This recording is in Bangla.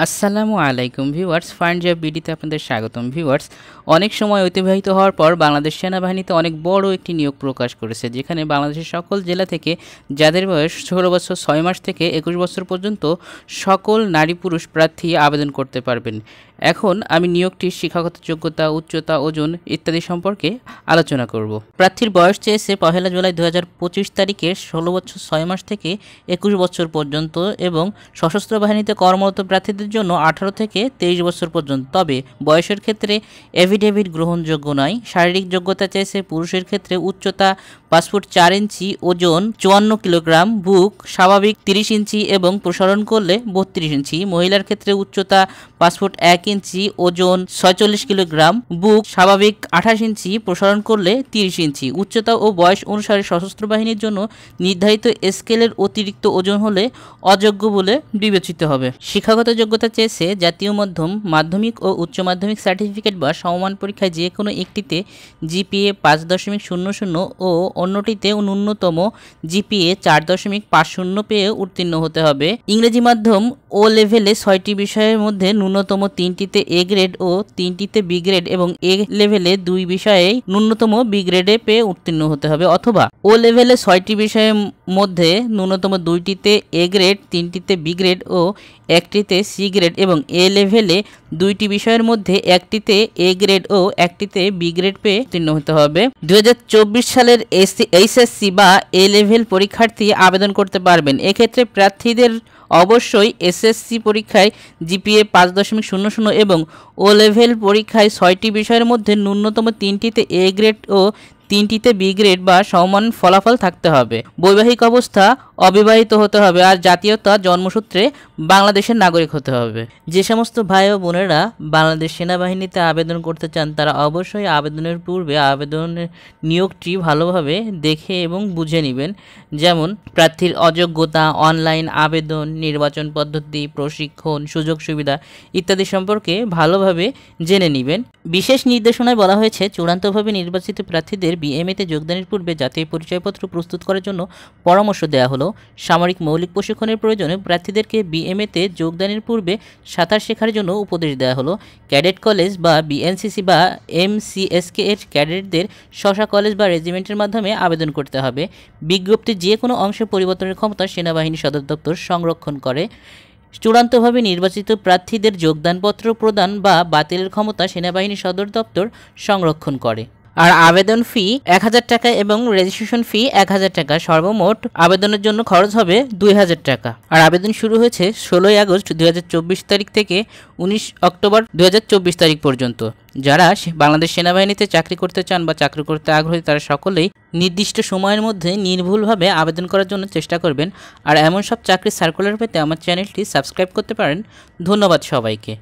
আসসালামু আলাইকুম ভিউয়ার্স, ফাইন্ড জব বিডিতে আপনাদের স্বাগতম। ভিউয়ার্স, অনেক সময় অতিবাহিত হওয়ার পর বাংলাদেশ সেনাবাহিনীতে অনেক বড় একটি নিয়োগ প্রকাশ করেছে, যেখানে বাংলাদেশের সকল জেলা থেকে যাদের বয়স 16 বছর 6 মাস থেকে 21 বছর পর্যন্ত সকল নারী পুরুষ প্রার্থী আবেদন করতে পারবেন। এখন আমি নিয়োগটির শিক্ষাগত যোগ্যতা, উচ্চতা, ওজন ইত্যাদি সম্পর্কে আলোচনা করব। প্রার্থীর বয়স চেয়েছে 1 জুলাই 2025 তারিখে 16 বছর 6 মাস থেকে 21 বছর পর্যন্ত এবং সশস্ত্র বাহিনীতে কর্মরত প্রার্থীদের জন্য 18 থেকে 23 বছর পর্যন্ত। তবে বয়সের ক্ষেত্রে এফিডেভিট গ্রহণযোগ্য নয়। শারীরিক যোগ্যতা চেয়েছে পুরুষের ক্ষেত্রে উচ্চতা 5 ফুট 4 ইঞ্চি, ওজন 54 কিলোগ্রাম, বুক স্বাভাবিক 30 ইঞ্চি এবং প্রসারণ করলে 32 ইঞ্চি। মহিলার ক্ষেত্রে উচ্চতা 5 ফুট 1 ইঞ্চি, ওজন 46 কিলোগ্রাম, বুক স্বাভাবিক 28 ইঞ্চি, প্রসারণ করলে 30 ইঞ্চি। উচ্চতা ও বয়স অনুসারে সশস্ত্র বাহিনীর জন্য নির্ধারিত স্কেলের অতিরিক্ত ওজন হলে অযোগ্য বলে বিবেচিত হবে। শিক্ষাগত যোগ্যতা চেয়েছে জাতীয় মাধ্যমিক ও উচ্চ মাধ্যমিক সার্টিফিকেট বা সমমান পরীক্ষায় যে কোনো একটিতে জিপিএ 5.00 ও অন্যটিতে ন্যূনতম জিপিএ 4.50 পেয়ে উত্তীর্ণ হতে হবে। ইংরেজি মাধ্যম ও লেভেলে 6টি বিষয়ের মধ্যে ন্যূনতম 3টিতে এ গ্রেড ও 3টিতে বি গ্রেড এবং এ লেভেলে 2 বিষয়েই ন্যূনতম বি গ্রেডে পেয়ে উত্তীর্ণ হতে হবে, অথবা ও লেভেলে 6টি বিষয়ের মধ্যে ন্যূনতম 2টিতে এ গ্রেড, 3টিতে বি গ্রেড ও 1টিতে সি গ্রেড এবং এ লেভেলে 2টি বিষয়ের মধ্যে 1টিতে এ গ্রেড ও 1টিতে বি গ্রেড পেয়ে উত্তীর্ণ হতে হবে। 2024 সালের এইচএসসি বা এ লেভেল পরীক্ষার্থী আবেদন করতে পারবেন। এক্ষেত্রে প্রার্থীদের অবশ্যই এসএসসি পরীক্ষায় জিপিএ 5.00 এবং ও লেভেল পরীক্ষায় 6টি বিষয়ের মধ্যে ন্যূনতম 3টিতে এ গ্রেড ও 3টিতে বি গ্রেড বা সমান ফলাফল থাকতে হবে। বৈবাহিক অবস্থা অবিবাহিত হতে হবে আর জাতীয়তা জন্মসূত্রে বাংলাদেশের নাগরিক হতে হবে। যে সমস্ত ভাই ও বোনেরা বাংলাদেশ সেনাবাহিনীতে আবেদন করতে চান তারা অবশ্যই আবেদনের পূর্বে আবেদনের নিয়োগটি ভালোভাবে দেখে এবং বুঝে নেবেন, যেমন প্রার্থীর অযোগ্যতা, অনলাইন আবেদন, নির্বাচন পদ্ধতি, প্রশিক্ষণ, সুযোগ সুবিধা ইত্যাদি সম্পর্কে ভালোভাবে জেনে নেবেন। বিশেষ নির্দেশনায় বলা হয়েছে, চূড়ান্তভাবে নির্বাচিত প্রার্থীদের বিএমএতে যোগদানের পূর্বে জাতীয় পরিচয়পত্র প্রস্তুত করার জন্য পরামর্শ দেওয়া হলো। সামরিক মৌলিক প্রশিক্ষণের প্রয়োজনে প্রার্থীদেরকে বিএমএতে যোগদানের পূর্বে সাঁতার শেখার জন্য উপদেশ দেওয়া হলো। ক্যাডেট কলেজ বা বিএনসিসি বা এমসিএসকে এর ক্যাডেটদের স্ব কলেজ বা রেজিমেন্টের মাধ্যমে আবেদন করতে হবে। বিজ্ঞপ্তির যে কোনো অংশে পরিবর্তনের ক্ষমতা সেনাবাহিনী সদর দপ্তর সংরক্ষণ করে। চূড়ান্তভাবে নির্বাচিত প্রার্থীদের যোগদানপত্র প্রদান বা বাতিলের ক্ষমতা সেনাবাহিনী সদর দপ্তর সংরক্ষণ করে। আর আবেদন ফি 1000 টাকা এবং রেজিস্ট্রেশন ফি 1000 টাকা। সর্বমোট আবেদনের জন্য খরচ হবে 2000 টাকা। আর আবেদন শুরু হয়েছে 16 আগস্ট 2024 তারিখ থেকে 19 অক্টোবর 2024 তারিখ পর্যন্ত। যারা বাংলাদেশ সেনাবাহিনীতে চাকরি করতে চান বা চাকরি করতে আগ্রহী তারা সকলেই নির্দিষ্ট সময়ের মধ্যে নির্ভুলভাবে আবেদন করার জন্য চেষ্টা করবেন। আর এমন সব চাকরির সার্কুলার পেতে আমার চ্যানেলটি সাবস্ক্রাইব করতে পারেন। ধন্যবাদ সবাইকে।